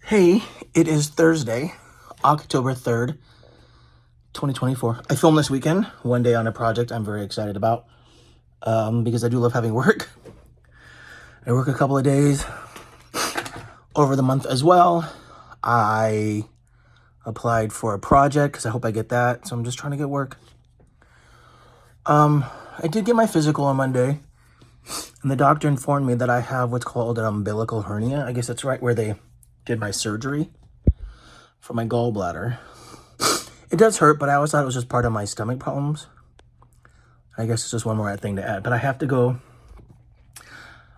Hey, it is Thursday, October 3rd, 2024. I filmed this weekend, one day on a project I'm very excited about because I do love having work. I work a couple of days over the month as well. I applied for a project because I hope I get that, so I'm just trying to get work. I did get my physical on Monday, and the doctor informed me that I have what's called an umbilical hernia. I guess that's right where they did my surgery for my gallbladder. It does hurt, but I always thought it was just part of my stomach problems. I guess it's just one more thing to add. But I have to go.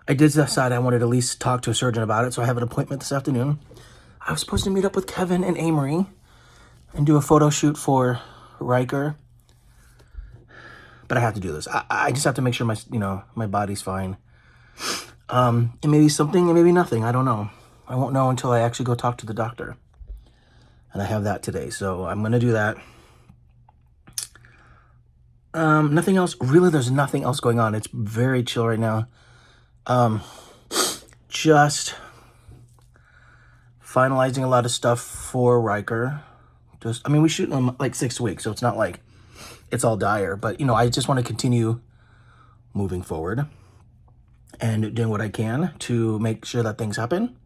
I did decide I wanted to at least talk to a surgeon about it, so I have an appointment this afternoon. I was supposed to meet up with Kevin and Amory and do a photo shoot for Riker. But I have to do this. I just have to make sure my body's fine. It may be something, it may be nothing. I don't know. I won't know until I actually go talk to the doctor. And I have that today, so I'm going to do that. Nothing else. Really, there's nothing else going on. It's very chill right now. Just finalizing a lot of stuff for Riker. We shoot in like 6 weeks, so it's not like it's all dire. But, I just want to continue moving forward and doing what I can to make sure that things happen.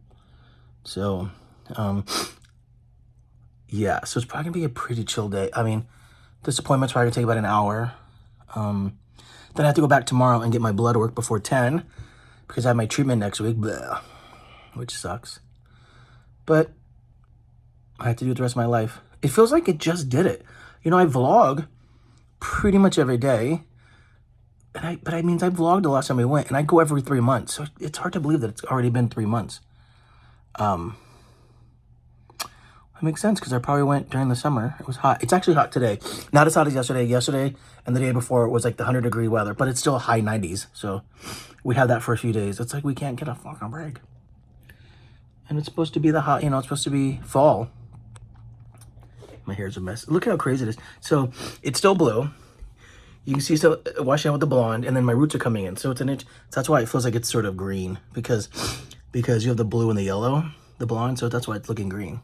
So, yeah, so it's probably going to be a pretty chill day. This appointment's probably going to take about an hour. Then I have to go back tomorrow and get my blood work before 10 because I have my treatment next week, which sucks. But I have to do it the rest of my life. It feels like it just did it. I vlog pretty much every day. But I vlogged the last time we went, and I go every 3 months. So it's hard to believe that it's already been 3 months. It makes sense because I probably went during the summer. It was hot. It's actually hot today. Not as hot as yesterday. Yesterday and the day before it was like the 100-degree weather, but it's still high 90s. So we had that for a few days. It's like we can't get a fucking break. And it's supposed to be the hot, it's supposed to be fall. My hair's a mess. Look how crazy it is. So it's still blue. You can see still washing out with the blonde, and then my roots are coming in. So it's an inch. So that's why it feels like it's sort of green because you have the blue and the yellow, the blonde. So that's why it's looking green.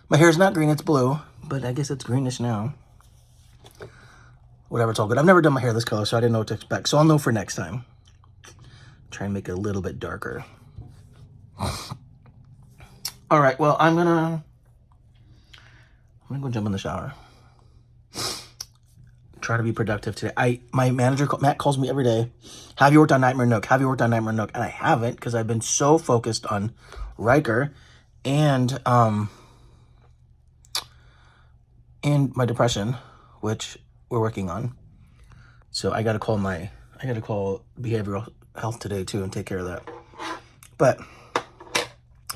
My hair's not green, it's blue, but I guess it's greenish now. Whatever, it's all good. I've never done my hair this color, so I didn't know what to expect. So I'll know for next time. Try and make it a little bit darker. All right, well, I'm gonna go jump in the shower. Try to be productive today. My manager, Matt, calls me every day. Have you worked on Nightmare Nook? Have you worked on Nightmare Nook? And I haven't because I've been so focused on Riker and my depression, which we're working on. So I got to call behavioral health today too and take care of that. But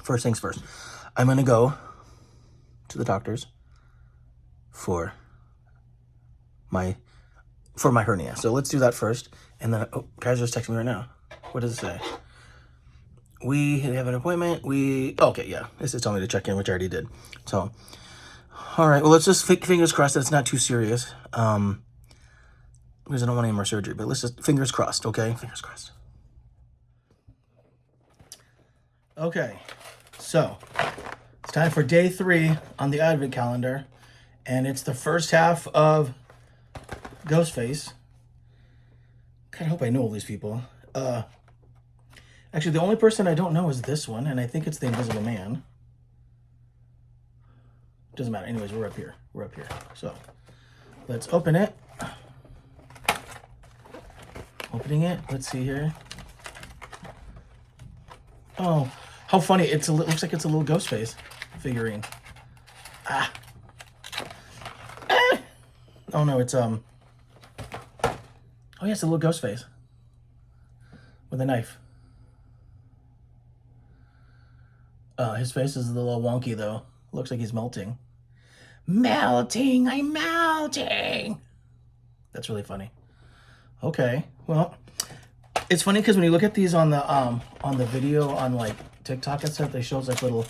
first things first, I'm going to go to the doctor's for my hernia. So let's do that first. And then, guys just texting me right now. What does it say? We have an appointment. Okay, yeah. This is telling me to check in, which I already did. So, all right, well, let's just fingers crossed that it's not too serious. Because I don't want any more surgery, but let's just fingers crossed, okay? Fingers crossed. Okay, so it's time for day 3 on the Advent calendar, and it's the first half of Ghostface. I hope I know all these people. Actually, the only person I don't know is this one, and I think it's the Invisible Man. Doesn't matter. Anyways, we're up here. So let's open it. Opening it. Let's see here. Oh, how funny. It looks like it's a little Ghostface figurine. Oh no, it's oh yeah, it's a little Ghostface with a knife. His face is a little wonky though. Looks like he's melting. Melting, I'm melting. That's really funny. Okay, well, it's funny because when you look at these on the video on like TikTok and stuff, they show us like little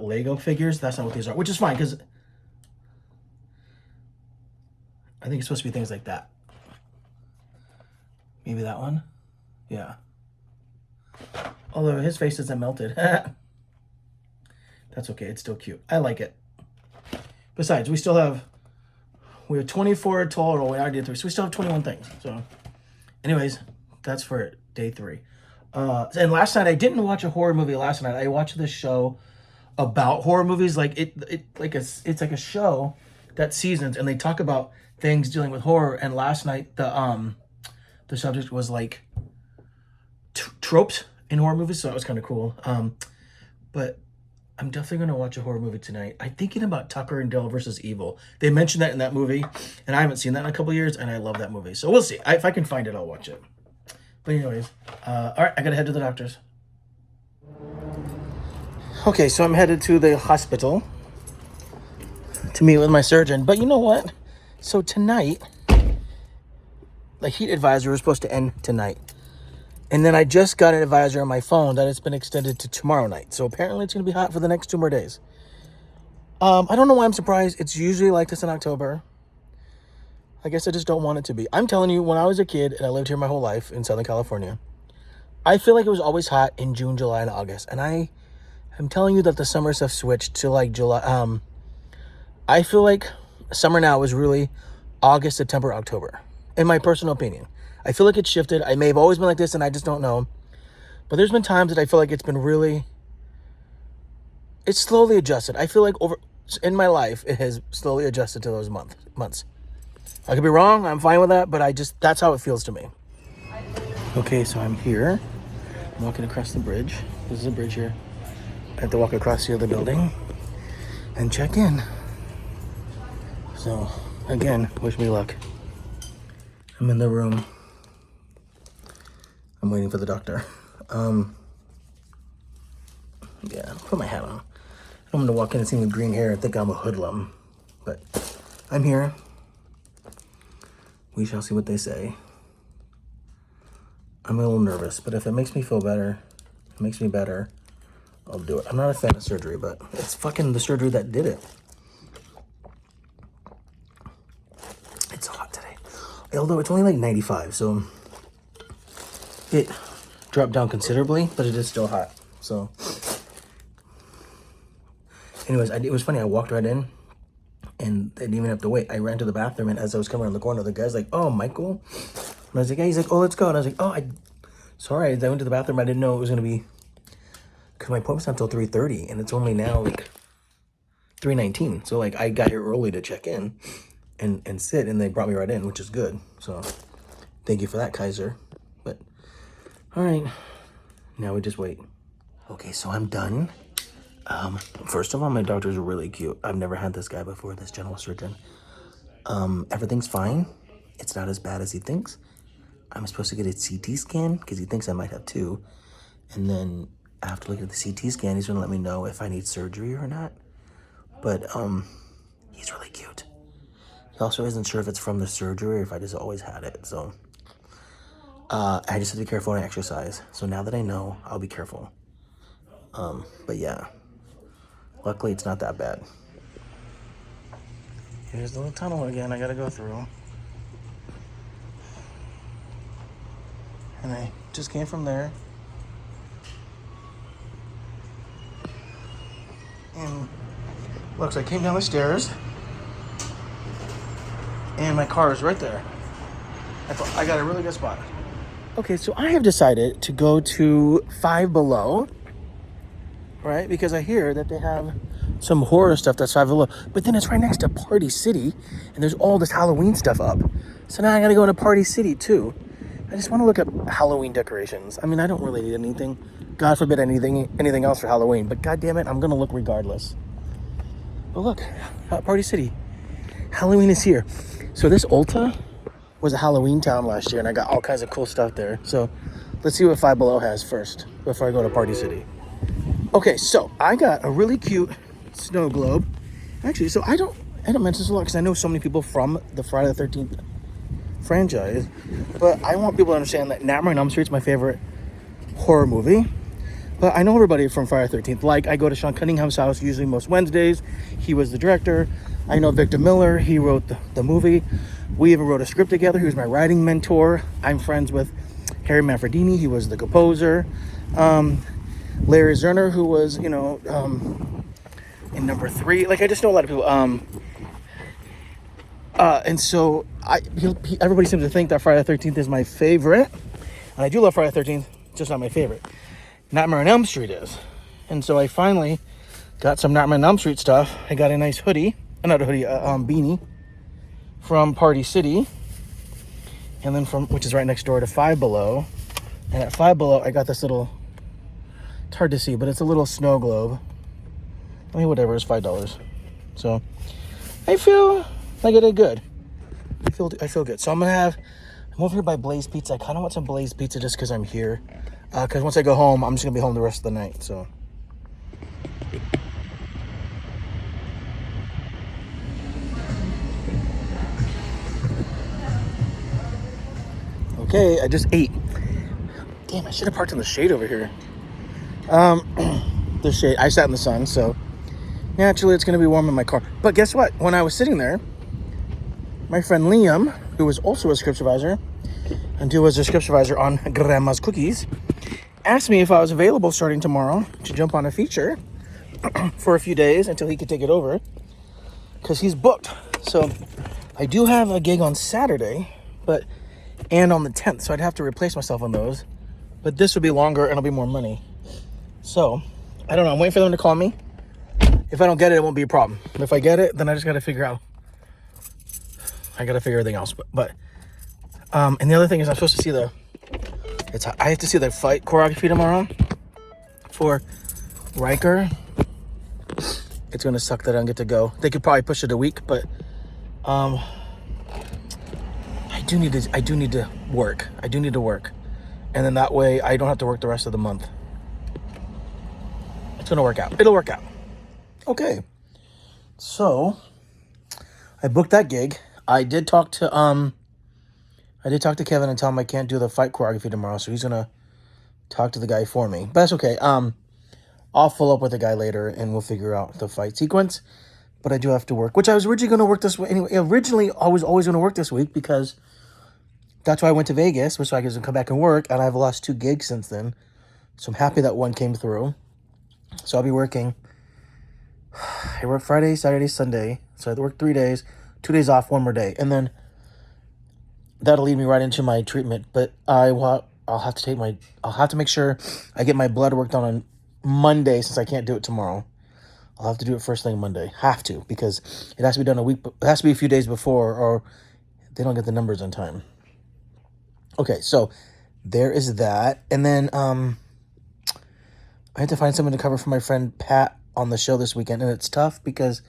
Lego figures. That's not what these are, which is fine because I think it's supposed to be things like that. Maybe that one. Yeah. Although his face isn't melted. That's okay. It's still cute. I like it. Besides, we have 24 total. We already did 3, so we still have 21 things. So, anyways, that's for day 3. And last night I didn't watch a horror movie. Last night I watched this show about horror movies. Like it's like a show that seasons, and they talk about things dealing with horror. And last night the subject was like tropes in horror movies, so that was kind of cool. But I'm definitely going to watch a horror movie tonight. I'm thinking about Tucker and Dale versus Evil. They mentioned that in that movie, and I haven't seen that in a couple years, and I love that movie. So we'll see. If I can find it, I'll watch it. But anyways, all right, I got to head to the doctor's. Okay, so I'm headed to the hospital to meet with my surgeon. But you know what? So tonight, the heat advisory was supposed to end tonight. And then I just got an advisory on my phone that it's been extended to tomorrow night. So apparently it's going to be hot for the next 2 more days. I don't know why I'm surprised. It's usually like this in October. I guess I just don't want it to be. I'm telling you, when I was a kid and I lived here my whole life in Southern California, I feel like it was always hot in June, July, and August. And I'm telling you that the summer stuff switched to like July. I feel like summer now is really August, September, October, in my personal opinion. I feel like it's shifted. I may have always been like this and I just don't know. But there's been times that I feel like it's slowly adjusted. I feel like in my life, it has slowly adjusted to those months. I could be wrong. I'm fine with that. But that's how it feels to me. Okay, so I'm here. I'm walking across the bridge. This is a bridge here. I have to walk across the other building and check in. So, again, wish me luck. I'm in the room. I'm waiting for the doctor. Yeah, put my hat on. I'm gonna walk in and see me with green hair and think I'm a hoodlum. But I'm here. We shall see what they say. I'm a little nervous, but if it makes me feel better, it makes me better, I'll do it. I'm not a fan of surgery, but it's fucking the surgery that did it. It's hot today. Although it's only like 95, so it dropped down considerably, but it is still hot. So anyways, it was funny. I walked right in and I didn't even have to wait. I ran to the bathroom, and as I was coming around the corner, the guy's like, "Oh, Michael." And I was like, "Yeah." He's like, "Oh, let's go." And I was like, "Oh, sorry." I went to the bathroom. I didn't know it was going to be, because my appointment's not until 3:30 and it's only now like 3:19. So like I got here early to check in and sit, and they brought me right in, which is good. So thank you for that, Kaiser. But all right, now we just wait. Okay, so I'm done. First of all, my doctor's really cute. I've never had this guy before, this general surgeon. Everything's fine. It's not as bad as he thinks. I'm supposed to get a CT scan because he thinks I might have 2. And then after looking at the CT scan, he's gonna let me know if I need surgery or not. But he's really cute. He also isn't sure if it's from the surgery or if I just always had it. So I just have to be careful when I exercise. So now that I know, I'll be careful. But yeah, luckily it's not that bad. Here's the little tunnel again I gotta go through. And I just came from there. And look, so I came down the stairs and my car is right there. I got a really good spot. Okay, so I have decided to go to Five Below, right? Because I hear that they have some horror stuff that's Five Below, but then it's right next to Party City, and there's all this Halloween stuff up. So now I gotta go to Party City too. I just want to look at Halloween decorations. I mean, I don't really need anything. God forbid anything else for Halloween, but God damn it, I'm gonna look regardless. But look, Party City. Halloween is here. So this Ulta was a Halloween town last year, and I got all kinds of cool stuff there. So let's see what Five Below has first before I go to Party City. Okay, so I got a really cute snow globe. Actually, so I don't mention this a lot because I know so many people from the Friday the 13th franchise, but I want people to understand that Nightmare on Elm Street's my favorite horror movie. But I know everybody from Friday the 13th. Like, I go to Sean Cunningham's house usually most Wednesdays. He was the director. I know Victor Miller. He wrote the movie. We even wrote a script together. He was my writing mentor. I'm friends with Harry Manfredini. He was the composer. Larry Zerner, who was, in number 3. Like, I just know a lot of people. And so everybody seems to think that Friday the 13th is my favorite. And I do love Friday the 13th, just not my favorite. Nightmare on Elm Street is. And so I finally got some Nightmare on Elm Street stuff. I got a nice hoodie, not a hoodie, beanie from Party City. And then which is right next door to Five Below. And at Five Below, I got this little, it's hard to see, but it's a little snow globe. I mean, whatever, it's $5. So I feel like I did good. I feel good. So I'm over here by Blaze Pizza. I kind of want some Blaze Pizza just because I'm here. Because once I go home, I'm just going to be home the rest of the night. So. Okay, I just ate. Damn, I should have parked in the shade over here. The shade. I sat in the sun, so naturally it's going to be warm in my car. But guess what? When I was sitting there, my friend Liam, who was also a script supervisor, and who was a script supervisor on Grandma's Cookies, asked me if I was available starting tomorrow to jump on a feature for a few days until he could take it over, because he's booked. So I do have a gig on Saturday, and on the 10th, so I'd have to replace myself on those. But this would be longer and it'll be more money. So, I don't know. I'm waiting for them to call me. If I don't get it, it won't be a problem. But if I get it, then I just got to figure everything else. And the other thing is I'm supposed to see I have to see the fight choreography tomorrow for Riker. It's going to suck that I don't get to go. They could probably push it a week, but I do need to work. And then that way I don't have to work the rest of the month. It's going to work out. It'll work out. Okay. So I booked that gig. I did talk to Kevin and tell him I can't do the fight choreography tomorrow, so he's going to talk to the guy for me. But that's okay. I'll follow up with the guy later and we'll figure out the fight sequence. But I do have to work, which I was originally going to work this way. Anyway, originally I was always going to work this week because that's why I went to Vegas, so I could come back and work, and I've lost 2 gigs since then. So I'm happy that one came through. So I'll be working. I work Friday, Saturday, Sunday. So I work 3 days, 2 days off, 1 more day. And then that'll lead me right into my treatment. But I'll have to make sure I get my blood work done on Monday, since I can't do it tomorrow. I'll have to do it first thing Monday. Have to, because it has to be done it has to be a few days before, or they don't get the numbers on time. Okay, so there is that. And then I had to find someone to cover for my friend Pat on the show this weekend, and it's tough because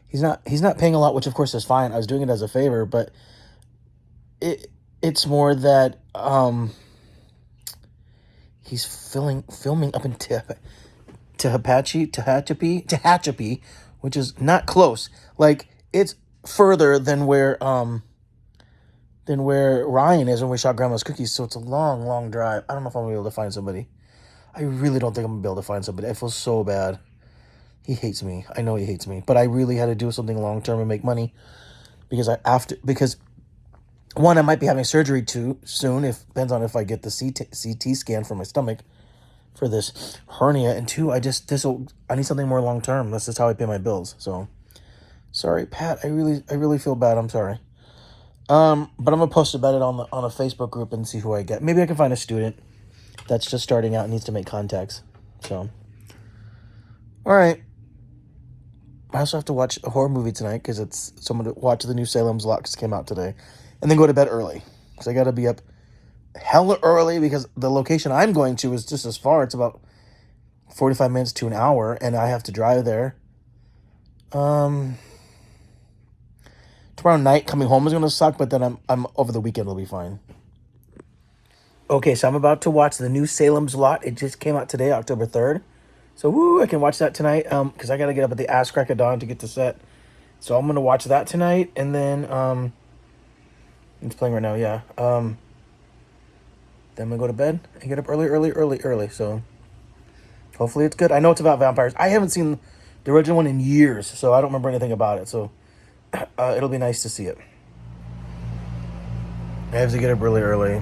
he's not paying a lot, which of course is fine. I was doing it as a favor, but it's more that he's filming up in Tehachapi, which is not close. Like, it's further than where Ryan is when we shot Grandma's Cookies, so it's a long, long drive. I don't know if I'm going to be able to find somebody. I really don't think I'm going to be able to find somebody. I feel so bad. He hates me. I know he hates me. But I really had to do something long-term and make money because one, I might be having surgery too soon. Depends on if I get the CT scan for my stomach for this hernia. And 2, I need something more long-term. That's just how I pay my bills. So, sorry, Pat. I really feel bad. I'm sorry. But I'm gonna post about it on a Facebook group and see who I get. Maybe I can find a student that's just starting out and needs to make contacts. So, all right. I also have to watch a horror movie tonight because I'm going to watch the new Salem's Lot because it came out today, and then go to bed early because I got to be up hella early because the location I'm going to is just as far. It's about 45 minutes to an hour, and I have to drive there. Tomorrow night coming home is going to suck, but then I'm over the weekend it'll be fine. Okay, so I'm about to watch the new Salem's Lot. It just came out today, October 3rd. So, I can watch that tonight because I got to get up at the ass crack of dawn to get to set. So I'm going to watch that tonight, and then it's playing right now, yeah. Then I'm going to go to bed and get up early. So hopefully it's good. I know it's about vampires. I haven't seen the original one in years, so I don't remember anything about it. So it'll be nice to see it. I have to get up really early.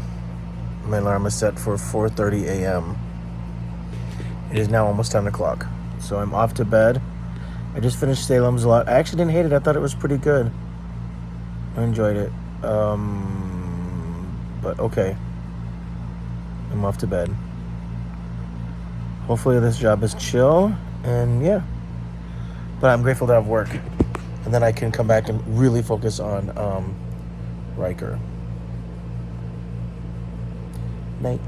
My alarm is set for 4:30 a.m. It is now almost 10 o'clock. So I'm off to bed. I just finished Salem's Lot. I actually didn't hate it. I thought it was pretty good. I enjoyed it. But okay. I'm off to bed. Hopefully this job is chill. And yeah. But I'm grateful to have work. And then I can come back and really focus on Riker. Night.